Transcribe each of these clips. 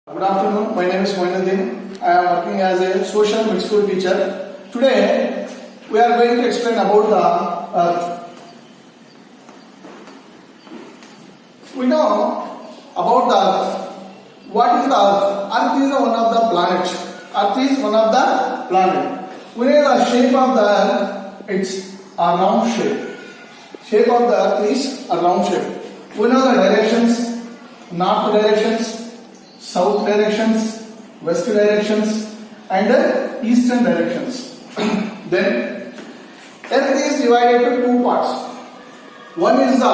Good afternoon. My name is Moinuddin. I am working as a social mid school teacher. Today we are going to explain about the Earth. We know about the Earth. What is the Earth? Earth is one of the planets. Earth is one of the planet. We know the shape of the Earth. It's a round shape. Shape of the Earth is a round shape. We know the directions. North directions, south directions, west directions, and eastern directions. Then Earth is divided into two parts. One is the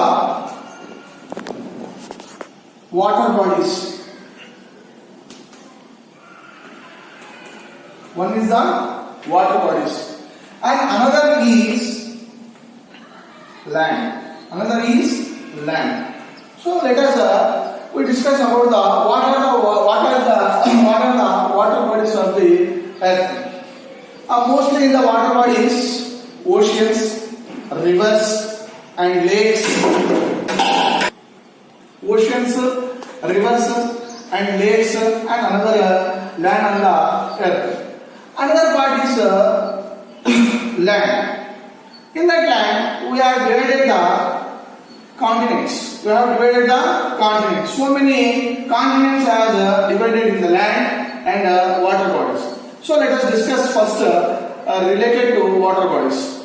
water bodies. One is the water bodies, and another is land. Another is land. So let us we discuss about the what are the water bodies of the Earth. Mostly in the water bodies, oceans, rivers, and lakes. Oceans, rivers, and lakes, and another land on the Earth. Another part is land. In that land, we have divided the continents. We have divided the continents. So many continents are divided in the land and water bodies. So let us discuss first related to water bodies.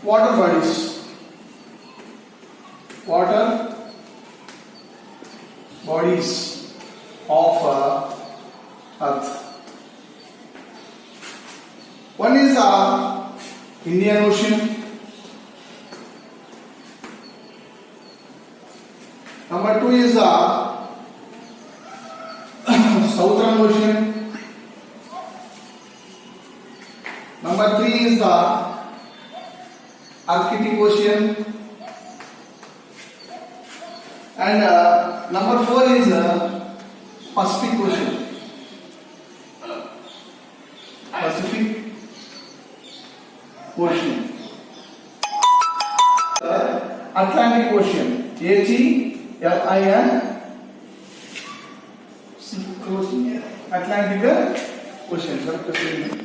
Water bodies. Water bodies of Earth. One is the Indian Ocean. Number two is the Southern Ocean. Number three is the Arctic Ocean. And number four is Pacific Ocean. Pacific Ocean. Atlantic Ocean. ATLAN. Atlantic Ocean.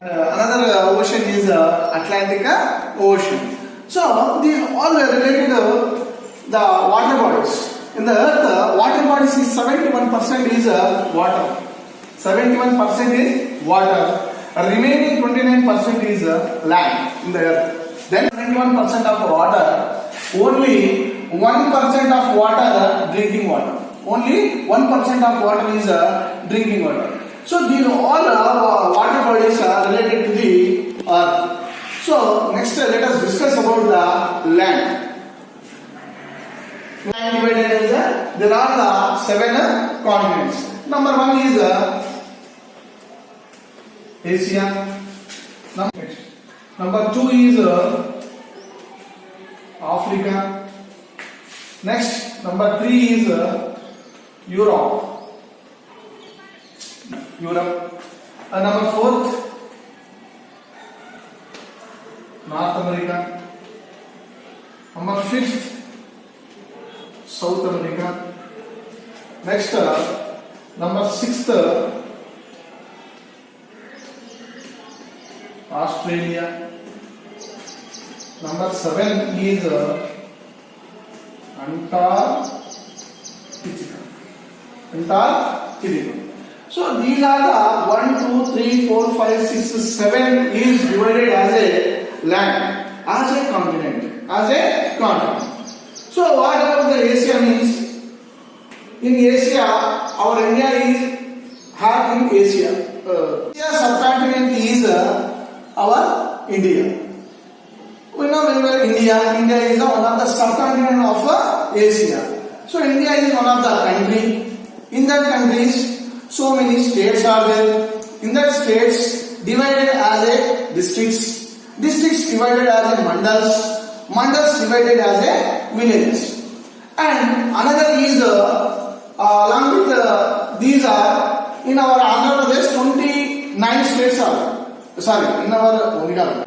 Another ocean is Atlantic Ocean. So these all related to the water bodies. In the Earth, water bodies is 71% is water. 71% is water. Remaining 29% is land in the Earth. Then 21% of water. Only 1% of water drinking water. Only 1% of water is drinking water. So these all water bodies are related to the Earth. So next let us discuss about the land. Land divided as there are the 7 continents. Number 1 is Asia. Number 2 is Africa. Next, number 3 is Europe. Number 4, North America. Number 5, South America. Next, number 6, Australia. Number 7 is Antarctica. So these are the 1, 2, 3, 4, 5, 6, 7 is divided as a land, as a continent. So what about the Asia means? In Asia, our India is in Asia. Asia subcontinent is our India. We know very well India. India is one of the subcontinent of Asia. So India is one of the country. In that countries, so many states are there. In that states divided as a districts. Districts divided as a mandals. Mandals divided as a villages. And another is along with these are in our Andhra Pradesh 29 states are. sorry, in our Omega.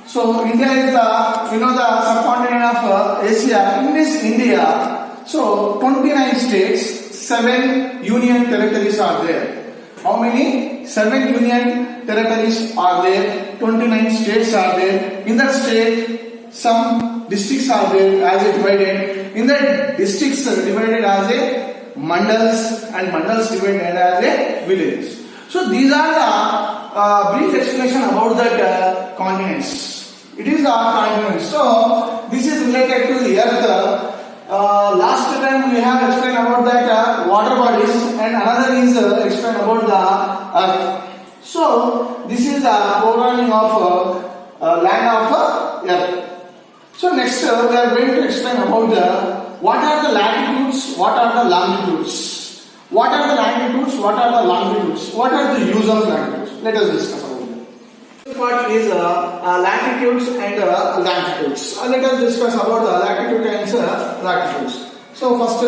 So India is the, the subcontinent of Asia. In this India, so 29 states, 7 union territories are there. How many? 7 union territories are there. 29 states are there. In that state, some districts are there as a divided. In that districts divided as a mandals, and mandals divided as a villages. So these are the brief explanation about that continents. It is our continent. So this is related to the earth. Last time we have explained about that water bodies, and another is explained about the earth. So this is the programming of land of earth. So next we are going to explain about what are the latitudes, what are the longitudes. What are the latitudes, what are the longitudes, what are the use of latitudes. Let us discuss about that. The part is latitudes and longitudes. Let us discuss about the latitude and latitudes. So first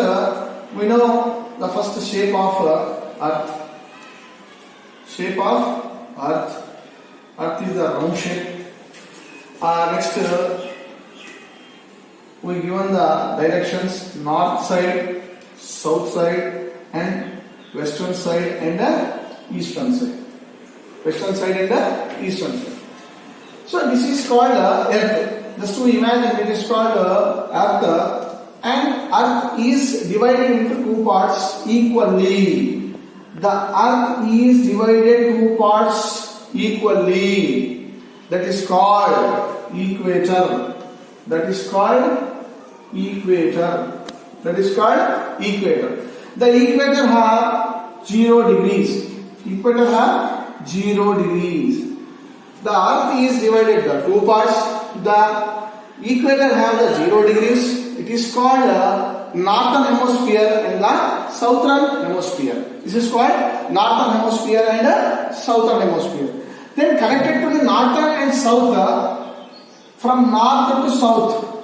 we know the first shape of earth. Shape of earth. Earth is a round shape. Next we given the directions: north side, south side, and western side and eastern side. Western side and the eastern side. So this is called earth. Just to imagine, it is called earth, and earth is divided into two parts equally. The earth is divided two parts equally. That is called equator. That is called equator. That is called equator. The equator have 0 degrees. Equator have 0 degrees. The earth is divided into two parts. The equator have the 0 degrees. It is called northern hemisphere and the southern hemisphere. This is called northern hemisphere and southern hemisphere. Then connected to the northern and south, from north to south,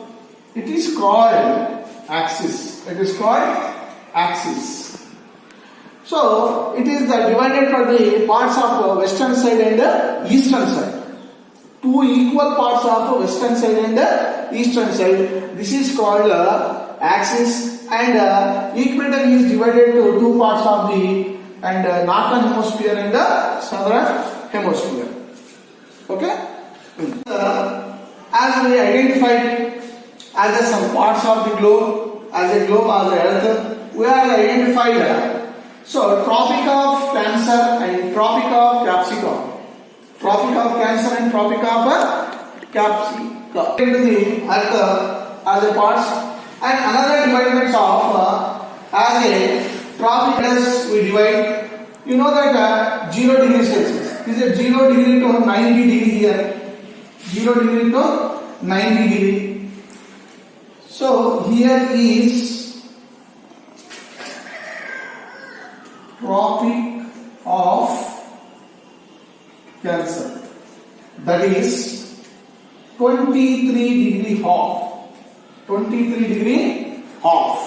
it is called axis. It is called axis. So it is divided for the parts of western side and eastern side. Two equal parts of western side and eastern side. This is called axis, and equator is divided to two parts of the northern hemisphere and the southern hemisphere. Okay. As we identified as some parts of the globe, as a globe, as a earth, we are identified. So Tropic of Cancer and Tropic of Capricorn. Tropic of Cancer and Tropic of Capricorn. Into the earth as a parts, and another dividement of as a tropic as we divide. You know that 0 degrees Celsius is a 0 degree to 90 degree here. 0 degree to 90 degree. So here is Tropic of Cancer. That is 23 degree half. 23 degree half.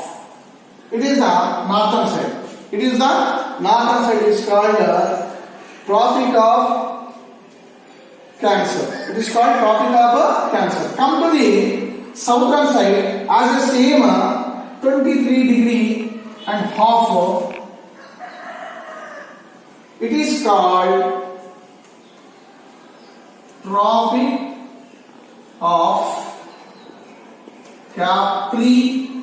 It is the northern side. It is the northern side. It is called Tropic of Cancer. It is called Tropic of Cancer. Come to the southern side as the same 23 degree and half. It is called Tropic of Capricorn.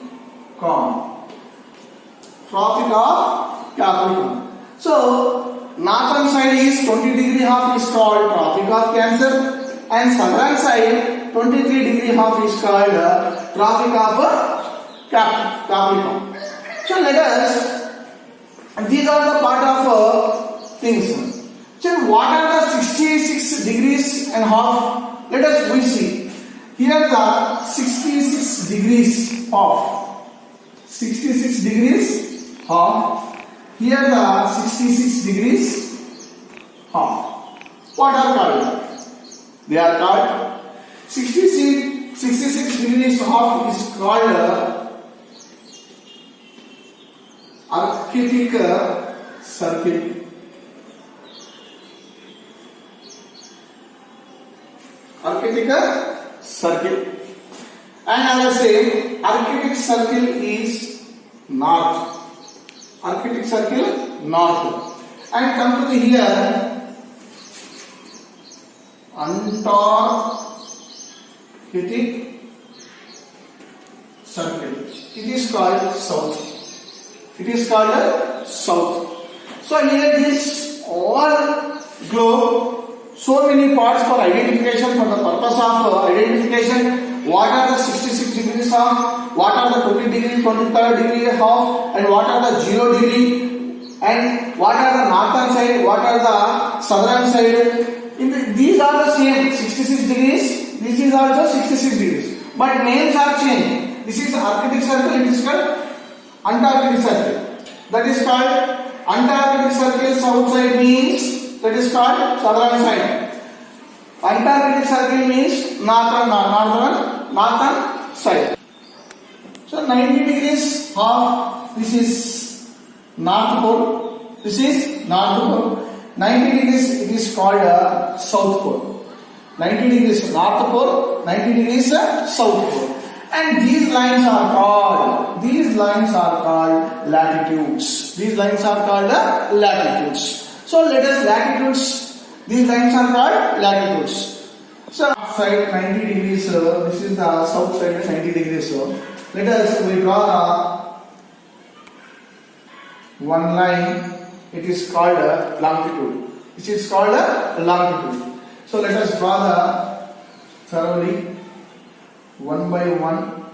Tropic of Capricorn. So northern side is 20 degree half is called Tropic of Cancer, and southern side 23 degree half is called Tropic of Capricorn. So let us, these are the part of things. So what are the 66 degrees and half? Let us we see. Here the 66 degrees half. 66 degrees half. Here the 66 degrees half. What are called? They are called 66 degrees half is called Arctic Circle. Arctic circle. And as I say, Arctic circle is north. Arctic circle north. And come to the here, Antarctic circle. It is called south. It is called south. So here this all globe, so many parts for identification, for the purpose of identification. What are the 66 degrees of, what are the 20 degree, 23rd degree of, and what are the 0 degree, and what are the northern side, what are the southern side. These are the same 66 degrees, this is also 66 degrees, but names are changed. This is Arctic circle, it is called Antarctic circle. That is called Antarctic circle, south side means, that is called southern side. Antarctic circle means northern side. So 90 degrees of, this is north pole, this is north pole. 90 degrees it is called south pole. 90 degrees north pole, 90 degrees south pole. And these lines are called latitudes. These lines are called latitudes. So let us latitudes. These lines are called latitudes. So side 90 degrees. This is the south side 90 degrees. So let us we draw one line. It is called longitude. This is called longitude. So let us draw the thoroughly one by one.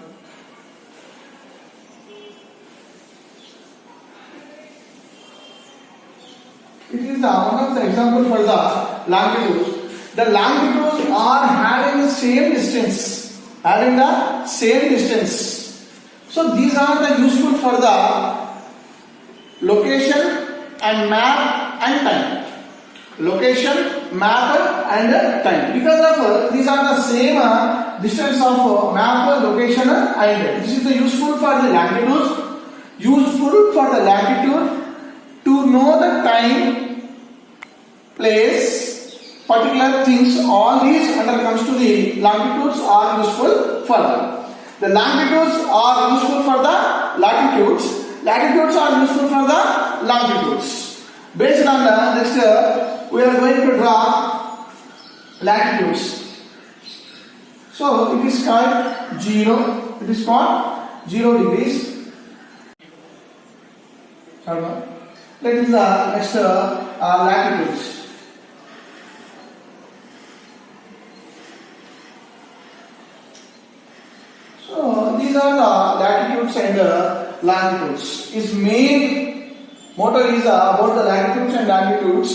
It is one of the example for the longitudes. The longitudes are having the same distance. So these are the useful for the location and map and time. Location, map and time. Because of these are the same distance of map, location and this is the useful for the latitudes. Useful for the latitude to know the time, place, particular things. All these under comes to the longitudes are useful for them. The longitudes are useful for the latitudes. Latitudes are useful for the longitudes. Based on the next, we are going to draw latitudes. So it is called 0. It is called 0 degrees. That is the next latitudes. So these are the latitudes and longitudes. Its main motto is about the latitudes and longitudes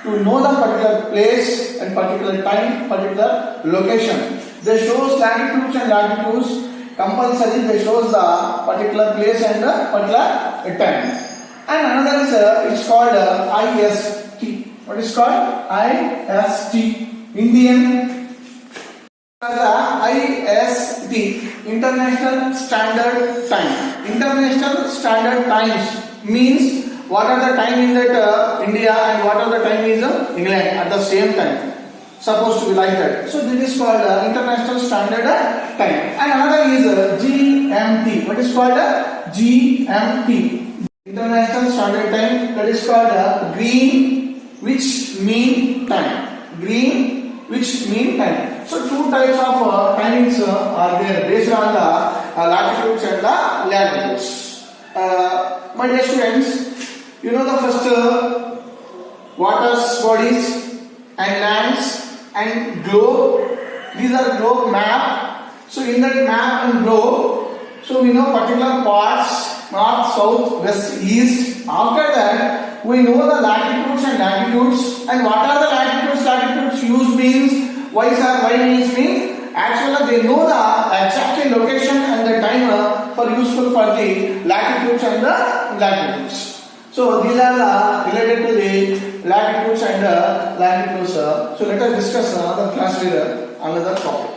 to know the particular place and particular time, particular location. They shows latitudes and longitudes compulsory. They shows the particular place and the particular time. And another is it's called IST. What is called IST? Indian. IST, International Standard Time. International Standard Times means what are the time in that India and what are the time is England at the same time. Supposed to be like that. So this is called International Standard Time. And another is GMT. What is called GMT? International Standard Time. That is called Greenwich Mean Time. Greenwich Mean Time. So two types of timings are there based on the latitudes and the latitudes. My dear students, you know the first water bodies and lands and globe. These are globe map. So in that map and globe, so we know particular parts, north, south, west, east. After that, we know the latitudes and latitudes. And what are the latitudes? Latitudes use means y means actually they know the exact location and the time for useful for the latitudes and the latitudes. So these are related to the latitudes and longitudes. So let us discuss another class with another topic.